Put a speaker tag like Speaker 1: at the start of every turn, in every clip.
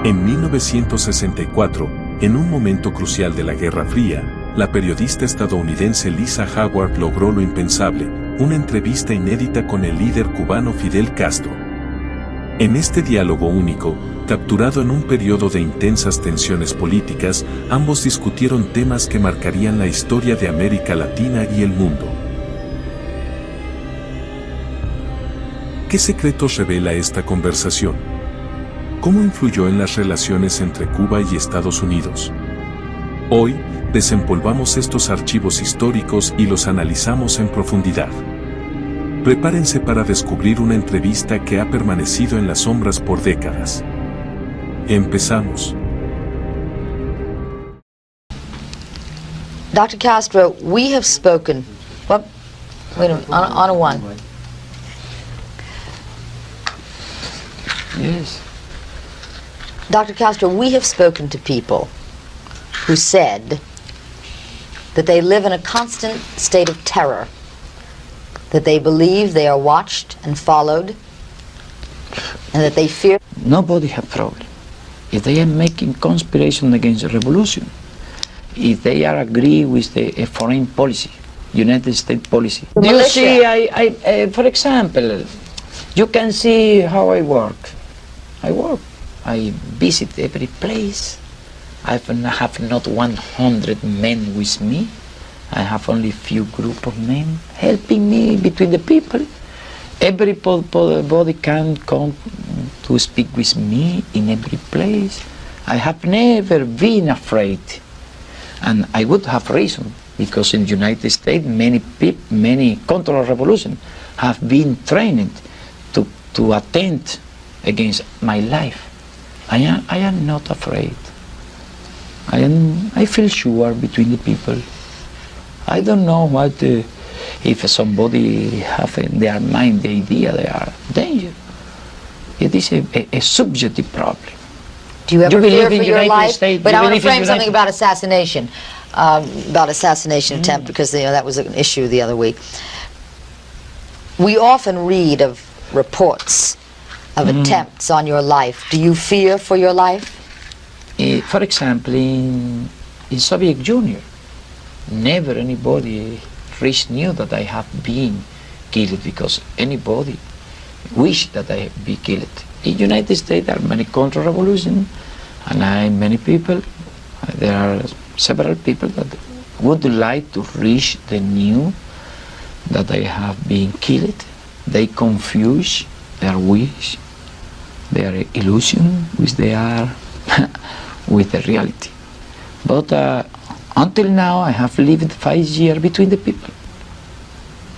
Speaker 1: En 1964, en un momento crucial de la Guerra Fría, la periodista estadounidense Lisa Howard logró lo impensable, una entrevista inédita con el líder cubano Fidel Castro. En este diálogo único, capturado en un periodo de intensas tensiones políticas, ambos discutieron temas que marcarían la historia de América Latina y el mundo. ¿Qué secretos revela esta conversación? ¿Cómo influyó en las relaciones entre Cuba y Estados Unidos? Hoy, desempolvamos estos archivos históricos y los analizamos en profundidad. Prepárense para descubrir una entrevista que ha permanecido en las sombras por décadas. Empezamos.
Speaker 2: Dr. Castro, we have spoken. Well, wait a minute, on a one.
Speaker 3: Yes.
Speaker 2: Dr. Castro, we have spoken to people who said that they live in a constant state of terror, that they believe they are watched and followed, and that they fear.
Speaker 3: Nobody have problem. If they are making conspiration against the revolution, if they are agree with the foreign policy, United States policy.
Speaker 2: The
Speaker 3: You
Speaker 2: militia.
Speaker 3: see, for example, you can see how I work. I visit every place. I have not 100 men with me. I have only few group of men helping me between the people. Everybody can come to speak with me in every place. I have never been afraid, and I would have reason, because in the United States many counter-revolution have been trained to attend against my life. I am not afraid. I feel sure between the people. I don't know what if somebody have in their mind the idea they are danger. It is a subjective problem.
Speaker 2: Do you ever fear for your
Speaker 3: United
Speaker 2: life?
Speaker 3: States?
Speaker 2: But
Speaker 3: You
Speaker 2: I want to
Speaker 3: believe in
Speaker 2: frame something
Speaker 3: United-
Speaker 2: about assassination attempt, because that was an issue the other week. We often read of reports of attempts on your life. Do you fear for your life?
Speaker 3: For example, in Soviet Union, never anybody knew that I have been killed, because anybody wished that I be killed. In United States there are many counter-revolution, and many people, there are several people that would like to reach the news that I have been killed. They confuse their wish, their illusion with with the reality. But until now I have lived 5 years between the people,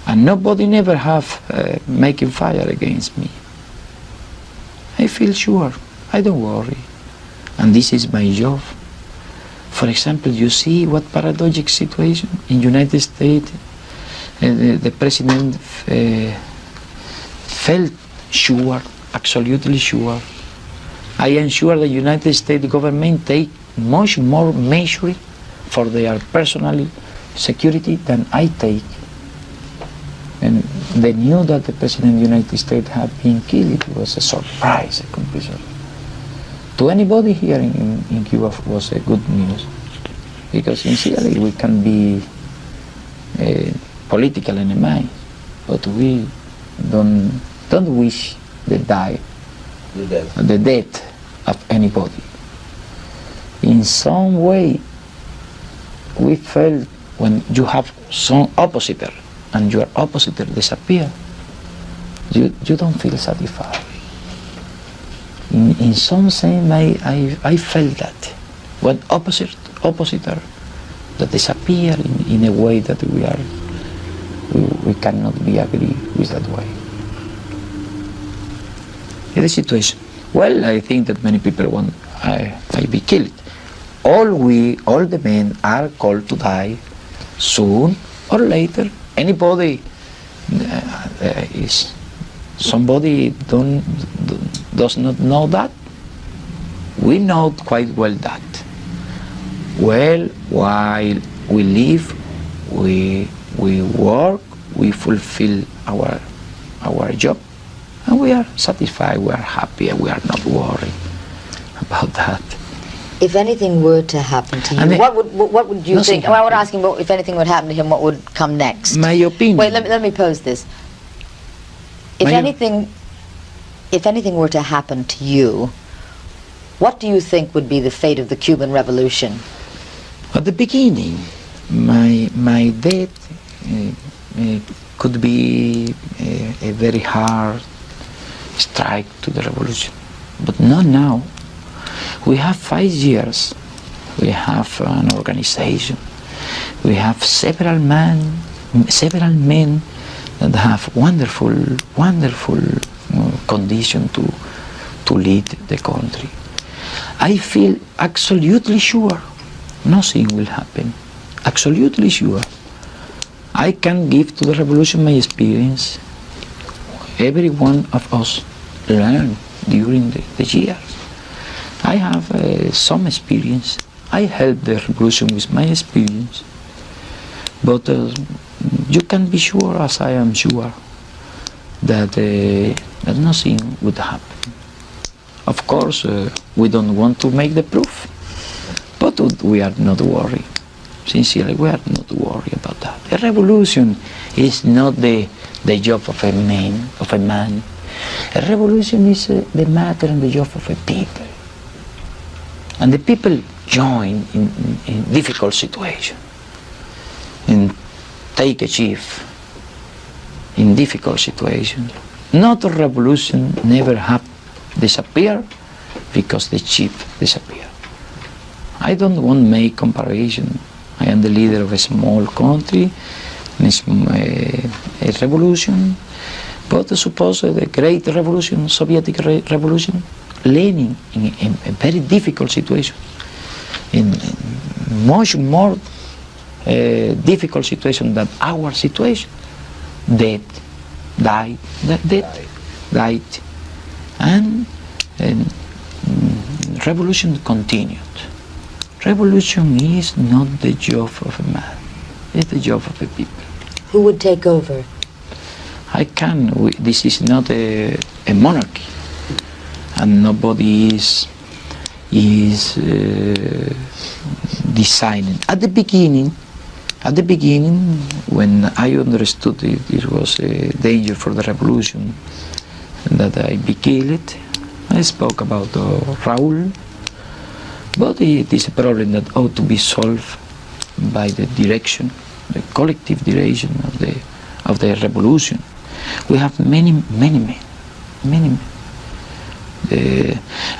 Speaker 3: and nobody never have making fire against me. I feel sure, I don't worry, and this is my job. For example, you see what paradoxical situation in United States. The president felt sure, absolutely sure. I am sure the United States government take much more measures for their personal security than I take. And they knew that the President of the United States had been killed. It was a surprise, a complete surprise. To anybody here in Cuba was a good news, because sincerely we can be political enemies, but we don't wish the death of anybody. In some way, we felt when you have some oppositor and your oppositor disappear, you don't feel satisfied. In some sense, I felt that when oppositor that disappear in a way that we cannot be agree with that way. In the situation, well, I think that many people want I be killed. All the men are called to die soon or later. Anybody is somebody does not know that. We know quite well that. Well, while we live, we work, we fulfill our job, and we are satisfied, we are happy, and we are not worried about that.
Speaker 2: If anything were to happen to you,
Speaker 3: I mean,
Speaker 2: what would you think?
Speaker 3: happened.
Speaker 2: I would ask him, if anything would happen to him, what would come next?
Speaker 3: My opinion.
Speaker 2: Wait, let me pose this. If anything were to happen to you, what do you think would be the fate of the Cuban Revolution?
Speaker 3: At the beginning, my death could be a very hard strike to the revolution, but not now. We have 5 years. We have an organization. We have several men that have wonderful condition to lead the country. I feel absolutely sure nothing will happen. Absolutely sure. I can give to the revolution my experience. Every one of us learned during the years. I have some experience. I helped the revolution with my experience. But you can be sure, as I am sure, that nothing would happen. Of course, we don't want to make the proof, but we are not worried. Sincerely, we are not worried about that. A revolution is not the job of a man. A revolution is the matter and the job of a people. And the people join in difficult situations and take a chief in difficult situations. Not a revolution never have disappear because the chief disappear. I don't want to make comparison. I am the leader of a small country, it's a revolution, but suppose the great revolution, Soviet revolution, Lenin in a very difficult situation, in much more difficult situation than our situation, died, and revolution continued. Revolution is not the job of a man, it's the job of the people.
Speaker 2: Who would take over?
Speaker 3: This is not a monarchy, and nobody is deciding. At the beginning, when I understood it was a danger for the revolution, that I be killed, I spoke about Raúl, but it is a problem that ought to be solved by the direction, the collective direction of the revolution. We have many men.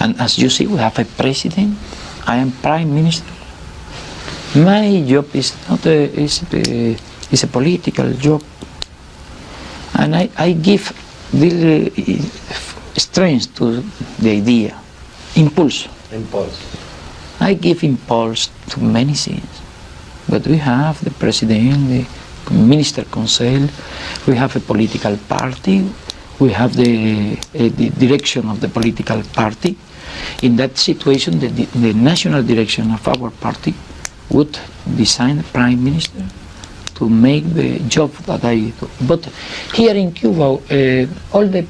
Speaker 3: And as you see, we have a president. I am prime minister. My job is not is a political job, and I give the strength to the idea, impulse. I give impulse to many things, but we have the president, the minister council, we have a political party, we have the direction of the political party. In that situation, the national direction of our party would design a prime minister to make the job that I do. But here in Cuba, all the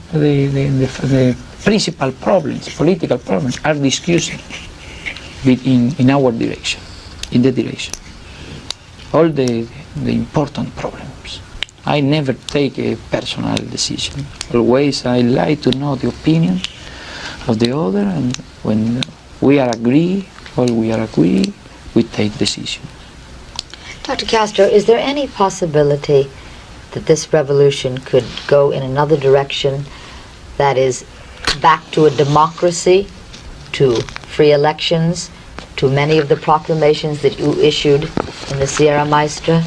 Speaker 3: principal problems, political problems, are discussed in our direction, in the direction. All the important problems. I never take a personal decision. Always I like to know the opinion of the other, and when we are agree, we take decision.
Speaker 2: Dr. Castro, is there any possibility that this revolution could go in another direction, that is, back to a democracy, to free elections, to many of the proclamations that you issued in the Sierra Maestra?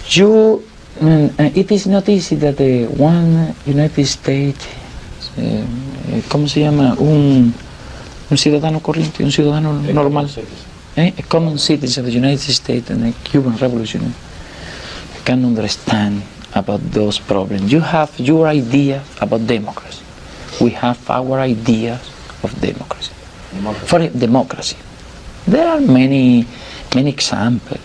Speaker 3: It is not easy that one United States, ¿cómo se llama? Un ciudadano corriente, un ciudadano normal, a common citizen of the United States and the Cuban Revolution can understand about those problems. You have your idea about democracy. We have our ideas of democracy. For democracy, there are many examples.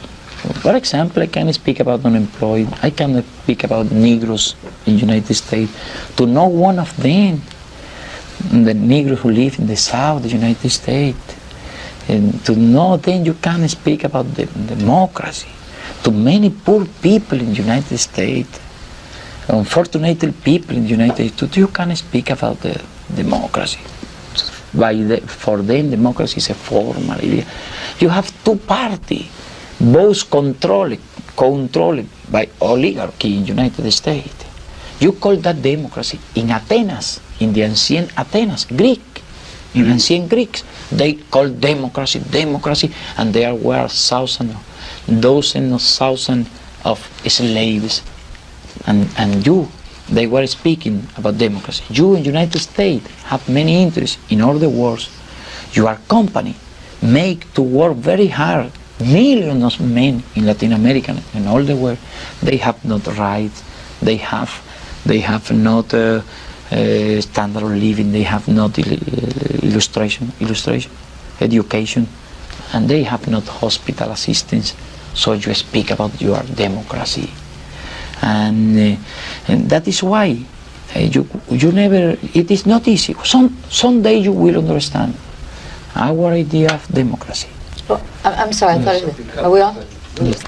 Speaker 3: For example, I can speak about unemployed. I can speak about Negroes in the United States. To know one of them, the Negroes who live in the South, the United States. And to know, then you can speak about the democracy. To many poor people in the United States, unfortunate people in the United States, you can speak about the democracy. For them, democracy is a formal idea. You have two parties, both controlled by oligarchy in the United States. You call that democracy. In Athens, in the ancient Athens, Greek, in ancient Greeks, they called democracy, and there were dozens of thousands of slaves. And they were speaking about democracy. You in the United States have many interests in all the world. Your company make to work very hard. Millions of men in Latin America and all the world, they have not rights. They have not standard of living. They have not illustration, education, and they have not hospital assistance. So you speak about your democracy. And that is why you never, it is not easy. Someday you will understand our idea of democracy.
Speaker 2: Well, I'm sorry, I thought are we on?
Speaker 3: Yes.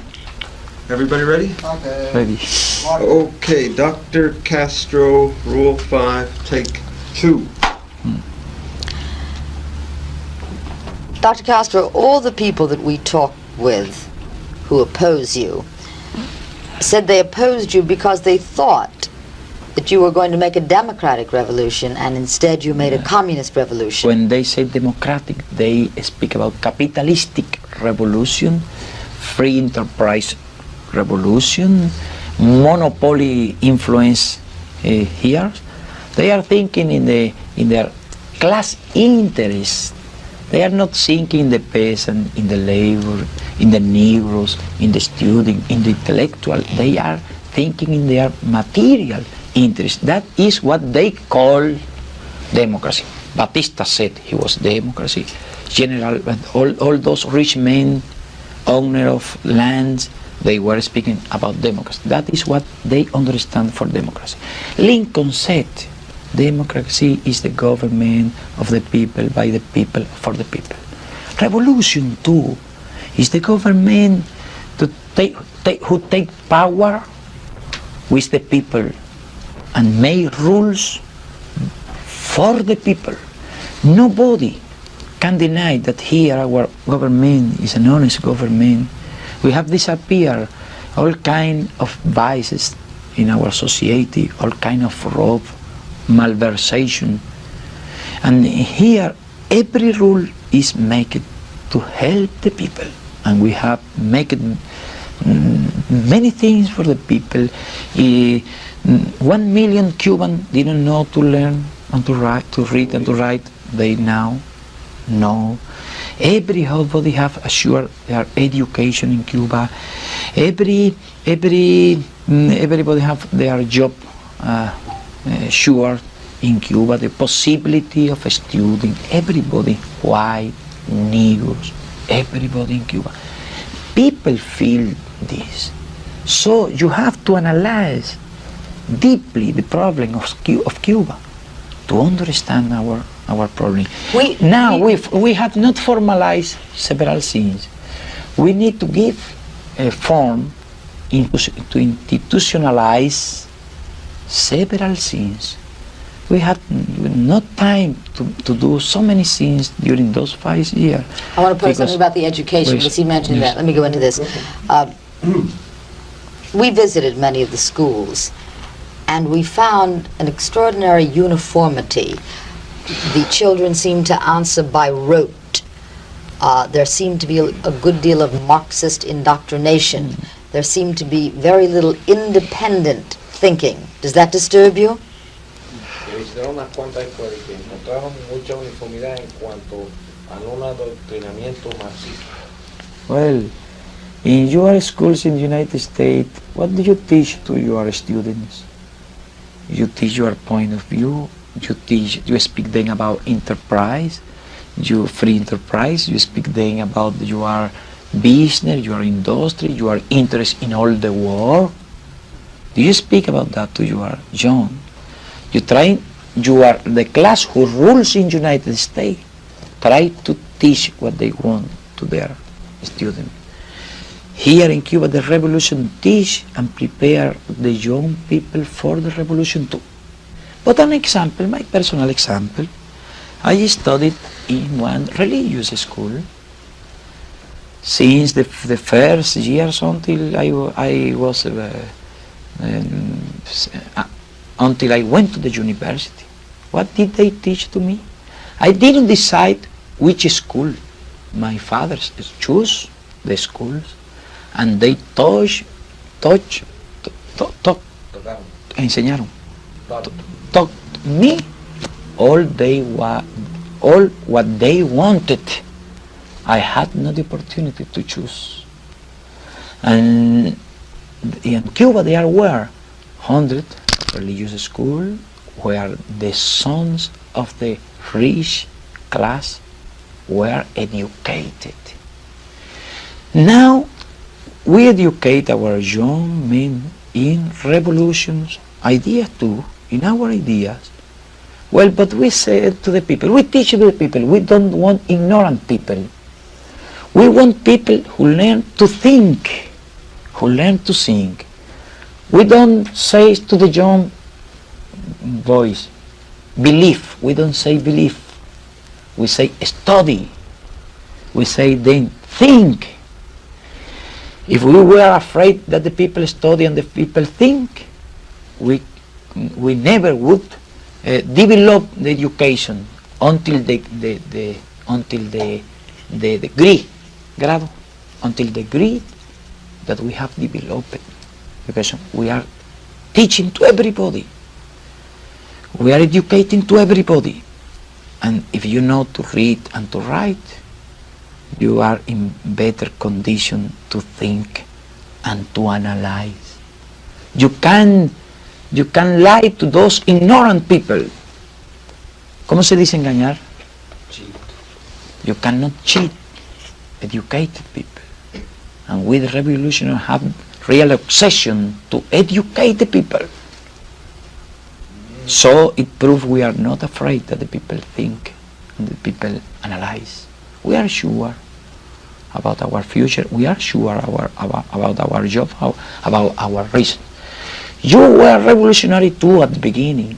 Speaker 4: Everybody ready?
Speaker 5: Okay.
Speaker 3: Ready.
Speaker 4: Okay, Dr. Castro, Rule 5, Take 2.
Speaker 2: Dr. Castro, all the people that we talk with who oppose you said they opposed you because they thought that you were going to make a democratic revolution, and instead you made a communist revolution.
Speaker 3: When they say democratic, they speak about capitalistic revolution, free enterprise revolution, monopoly influence here. They are thinking in their class interest. They are not thinking in the peasant, in the labor, in the Negroes, in the student, in the intellectual. They are thinking in their material interest. That is what they call democracy. Batista said he was democracy. All those rich men, owner of lands, they were speaking about democracy. That is what they understand for democracy. Lincoln said, democracy is the government of the people, by the people, for the people. Revolution, too, is the government who take power with the people and make rules for the people. Nobody can deny that here our government is an honest government. We have disappeared all kind of vices in our society, all kind of fraud, malversation. And here every rule is made to help the people, and we have made many things for the people. 1 million Cubans didn't know to learn and to read and to write. They now know. Everybody have assured their education in Cuba. Everybody have their job sure in Cuba. The possibility of a student. Everybody, white, Negroes, everybody in Cuba. People feel this. So you have to analyze deeply the problem of Cuba to understand our problem. We have not formalized several things. We need to give a form to institutionalize several things. We had not time to do so many things during those 5 years.
Speaker 2: I want to put something about the education, because he mentioned that. Let me go into this. We visited many of the schools, and we found an extraordinary uniformity. The children seemed to answer by rote. There seemed to be a good deal of Marxist indoctrination. There seemed to be very little independent thinking. Does that disturb you?
Speaker 5: Visitaron unas cuantas escuelas que encontraron mucha uniformidad en cuanto a un adoctrinamiento marxista.
Speaker 3: Well, in your schools in the United States, what do you teach to your students? You teach your point of view. You speak them about enterprise, free enterprise. You speak them about your business, your industry, your interest in all the world. Do you speak about that to your young? You try you are the class who rules in United States. Try to teach what they want to their students. Here in Cuba, the revolution teach and prepare the young people for the revolution too. But an example, my personal example, I studied in one religious school since the first years until until I went to the university. What did they teach to me? I didn't decide which school. My father chose the schools, and they enseñaron, taught me all what they wanted. I had no opportunity to choose. And in Cuba there were 100 religious schools where the sons of the rich class were educated. Now we educate our young men in revolutions, ideas too, in our ideas. Well, but we said to the people, we teach the people, we don't want ignorant people. We want people who learn to think, who learn to sing. We don't say to the young boys, believe. We don't say believe. We say study. We say then think. If we were afraid that the people study and the people think, we never would develop the education until the degree, grado, until the degree that we have developed. Because we are teaching to everybody. We are educating to everybody. And if you know to read and to write, you are in better condition to think and to analyze. You can lie to those ignorant people. ¿Cómo se dice engañar?
Speaker 5: Cheat.
Speaker 3: You cannot cheat educated people. And we the revolutionaries have real obsession to educate the people. So it proves we are not afraid that the people think and the people analyze. We are sure about our future. We are sure about our job, about our reason. You were revolutionary too at the beginning.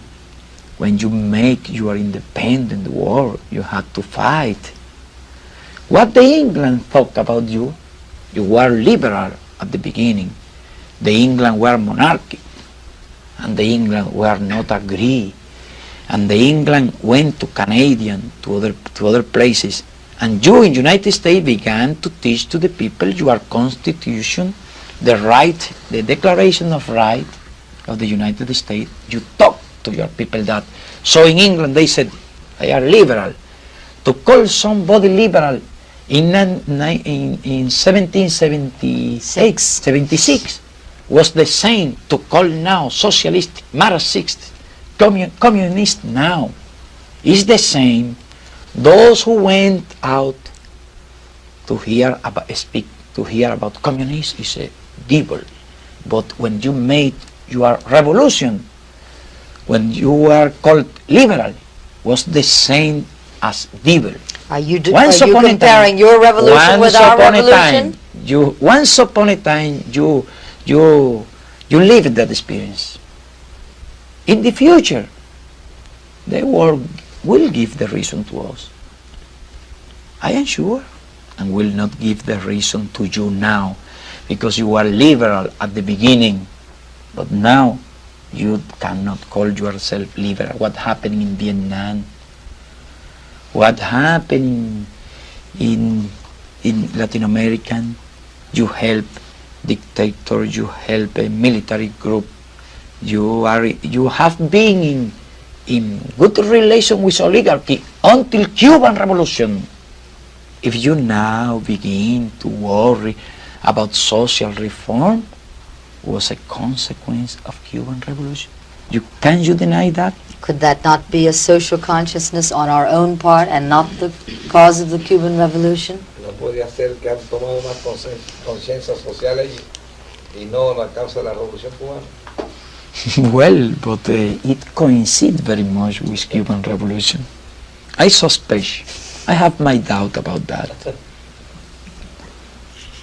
Speaker 3: When you make your independent war, you had to fight. What the England thought about you? You were liberal at the beginning. The England were monarchy, and the England were not agree. And the England went to Canadian, to other places. And you in United States began to teach to the people your constitution, the right, the Declaration of Right of the United States. You talk to your people that. So in England they said, they are liberal. To call somebody liberal in 1776 was the same to call now socialist, Marxist, communist now. Is the same. Those who went out to hear about communists is a devil. But when you made your revolution, when you were called liberal, was the same as devil.
Speaker 2: Are you comparing your revolution with our revolution?
Speaker 3: Once upon a time, you lived that experience. In the future, the world will give the reason to us. I am sure, and will not give the reason to you now, because you were liberal at the beginning, but now you cannot call yourself liberal. What happened in Vietnam? What happened in Latin America? You help dictator, you help a military group. You have been in good relation with oligarchy until Cuban Revolution. If you now begin to worry about social reform, was a consequence of Cuban Revolution. Can you deny that?
Speaker 2: Could that not be a social consciousness on our own part and not the cause of the Cuban Revolution?
Speaker 5: No podría ser que han tomado más conciencias sociales y no la causa de la revolución cubana.
Speaker 3: Well, but it coincides very much with Cuban Revolution. I suspect. I have my doubt about that.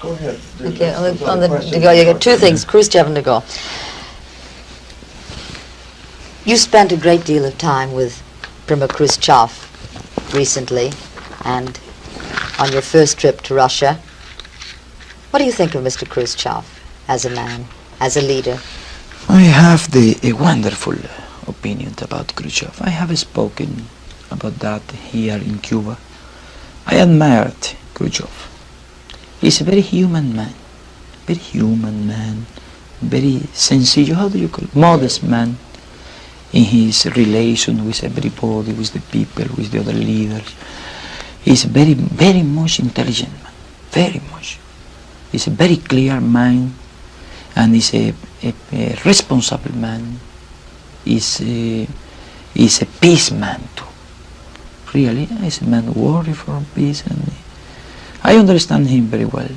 Speaker 4: Go ahead.
Speaker 2: Okay, on the de Gaulle, you got two things, Khrushchev and de Gaulle. You spent a great deal of time with Premier Khrushchev recently, and on your first trip to Russia. What do you think of Mr. Khrushchev as a man, as a leader?
Speaker 3: I have a wonderful opinion about Khrushchev. I have spoken about that here in Cuba. I admired Khrushchev. He's a very human man, very sensitive, how do you call it? Modest man in his relation with everybody, with the people, with the other leaders. He's very, very much intelligent man, very much. He's a very clear mind, and he's a responsible man. He's a peace man too. Really, he's a man who worries for peace, and I understand him very well.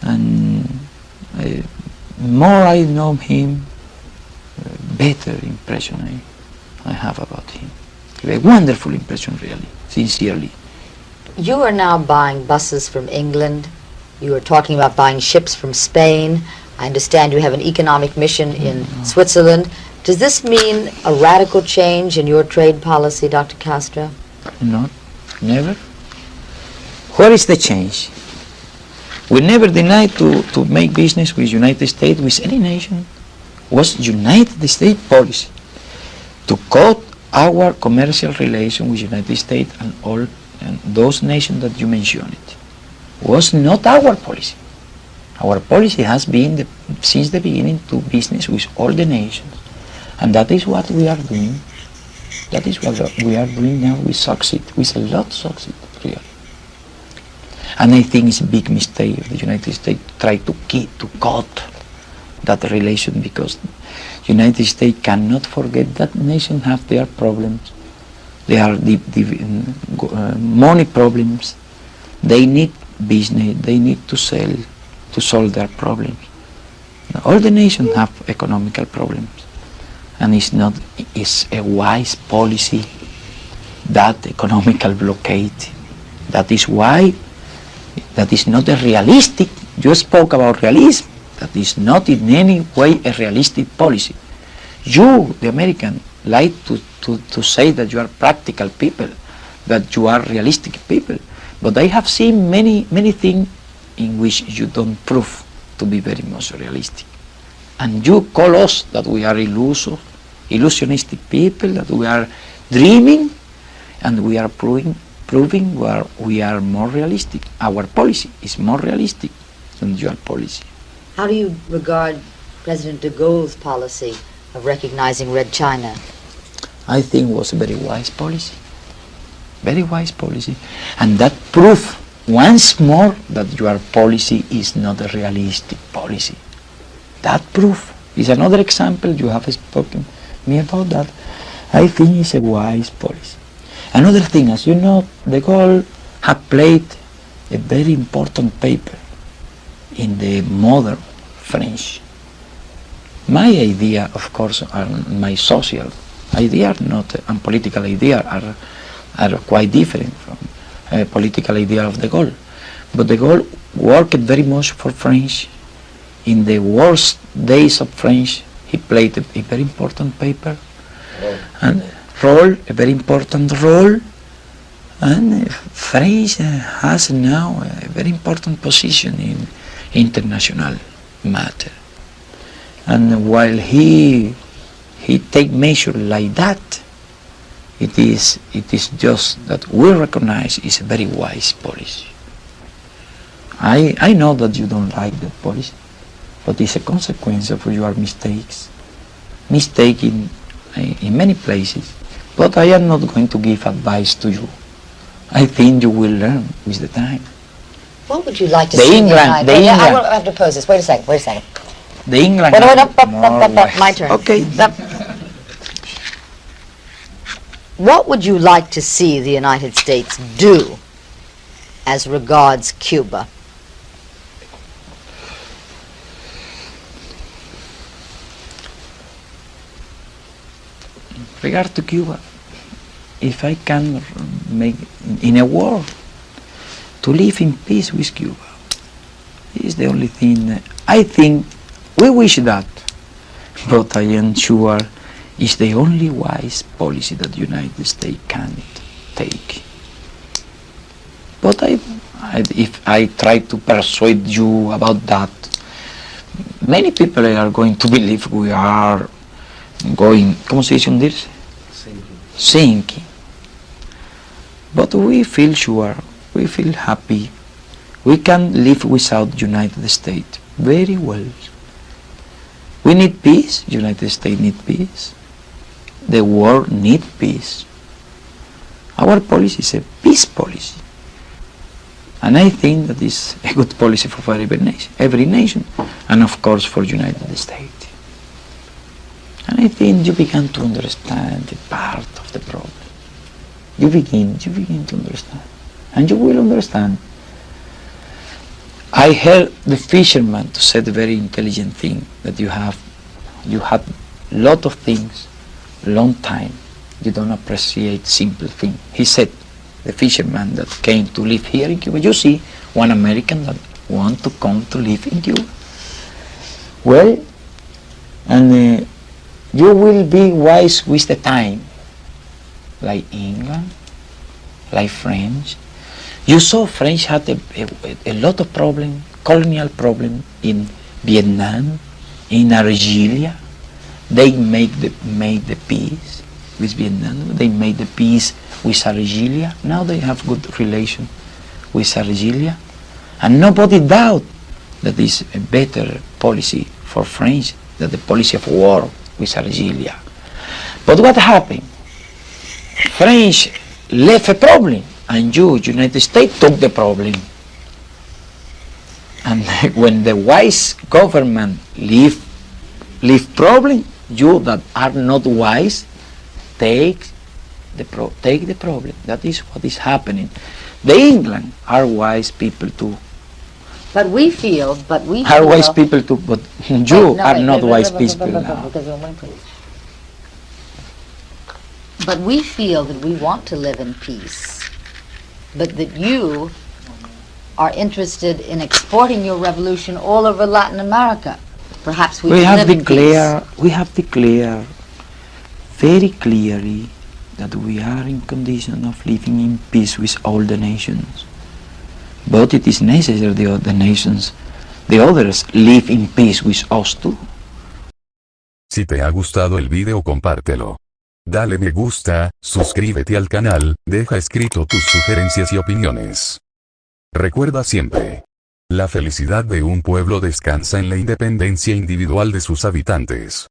Speaker 3: And more I know him, better impression I have about him. A wonderful impression, really, sincerely.
Speaker 2: You are now buying buses from England. You are talking about buying ships from Spain. I understand you have an economic mission in Switzerland. Does this mean a radical change in your trade policy, Dr. Castro?
Speaker 3: No, never. Where is the change? We never denied to make business with United States, with any nation. Was United States policy to cut our commercial relation with United States and all and those nations that you mentioned. Was not our policy. Our policy has been since the beginning to business with all the nations, and that is what we are doing. That is what we are doing now. We succeed. We a lot succeed, really. And I think it's a big mistake of the United States try to cut that relation, because the United States cannot forget that nations have their problems. They are money problems. They need business. They need to sell to solve their problems. All the nations have economical problems, and it's a wise policy, that economical blockade. That is why that is not a realistic. You spoke about realism. That is not in any way a realistic policy. You, the American, like to say that you are practical people, that you are realistic people. But I have seen many things in which you don't prove to be very much realistic. And you call us that we are illusionistic people, that we are dreaming, and we are proving we are more realistic. Our policy is more realistic than your policy.
Speaker 2: How do you regard President de Gaulle's policy of recognizing Red China?
Speaker 3: I think it was a very wise policy. Very wise policy. And that proves once more that your policy is not a realistic policy. That proof is another example. You have spoken me about that. I think it's a wise policy. Another thing, as you know, de Gaulle had played a very important paper in the modern French. My idea, of course, and my social idea, and political idea are quite different from political idea of de Gaulle. But de Gaulle worked very much for French. In the worst days of French, he played a very important paper, and a very important role. And France has now a very important position in international matter. And while he take measures like that, it is just that we recognize it's a very wise policy. I know that you don't like that policy, but it's a consequence of your mistakes. Mistake in many places. But I am not going to give advice to you. I think you will learn with the time.
Speaker 2: What would you like to see? I have to pose this. Wait a second.
Speaker 3: The England.
Speaker 2: My turn.
Speaker 3: Okay.
Speaker 2: What would you like to see the United States do as regards Cuba?
Speaker 3: regard to Cuba, if I can make in a world to live in peace with Cuba, is the only thing. I think we wish that, but I am sure it's the only wise policy that the United States can take. But if I try to persuade you about that, many people are going to believe we are going, ¿cómo se dice hundirse? Sinking. But we feel sure, we feel happy. We can live without the United States very well. We need peace, United States need peace. The world need peace. Our policy is a peace policy. And I think that is a good policy for every nation, and of course for the United States. And I think you begin to understand the part of the problem. You begin to understand, and you will understand. I heard the fisherman to say the very intelligent thing that you had lot of things, long time. You don't appreciate simple thing. He said, the fisherman that came to live here in Cuba. You see, one American that want to come to live in Cuba. Well, and you will be wise with the time, like England, like French. You saw French had a lot of problem, colonial problem in Vietnam, in Algeria. They made the peace with Vietnam. They made the peace with Algeria. Now they have good relation with Algeria. And nobody doubt that is a better policy for French than the policy of war with Algeria. But what happened? French left a problem, and United States took the problem. And when the wise government leave problem, you that are not wise take the problem. That is what is happening. The England are wise people too.
Speaker 2: But we feel.
Speaker 3: Are wise people too, but you are not wise people now.
Speaker 2: But we feel that we want to live in peace, but that you are interested in exporting your revolution all over Latin America. Perhaps we
Speaker 3: have
Speaker 2: live in peace.
Speaker 3: We have declared very clearly that we are in condition of living in peace with all the nations. But it is necessary the nations, the others, live in peace with us too.
Speaker 6: Si te ha gustado el video, compártelo. Dale me gusta, suscríbete al canal, deja escrito tus sugerencias y opiniones. Recuerda siempre, la felicidad de un pueblo descansa en la independencia individual de sus habitantes.